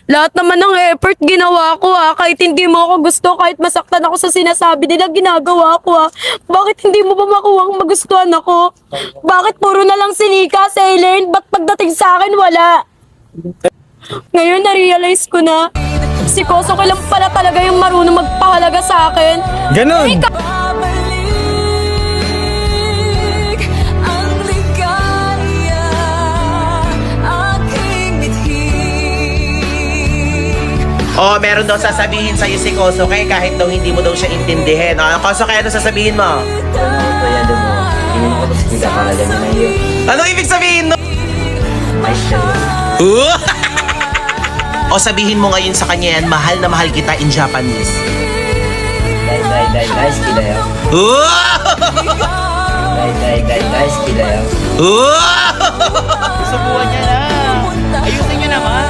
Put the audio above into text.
Lahat naman ng effort ginawa ko kahit hindi mo ako gusto, kahit masaktan ako sa sinasabi nila, ginagawa ko Bakit hindi mo ba makuha magustuhan ako? Bakit puro na lang sinika, Sailor? Ba't pagdating sa akin wala? Ngayon na-realize ko na, si Kosoke lang pala talaga yung marunong magpahalaga sa akin. Ganon! Oh, meron daw sasabihin sa'yo si Kosoke kahit daw hindi mo daw siya intindihin. Kosoke, ano sasabihin mo? Kaya doon mo, hindi mo ko sige para ganyan na yun. Anong ibig sabihin no? Nice siya yun. O sabihin mo ngayon sa kanya yan, mahal na mahal kita in Japanese. Dai, kilayo. Dai, kilayo. Subuhan niya na. Ayusin niyo naman.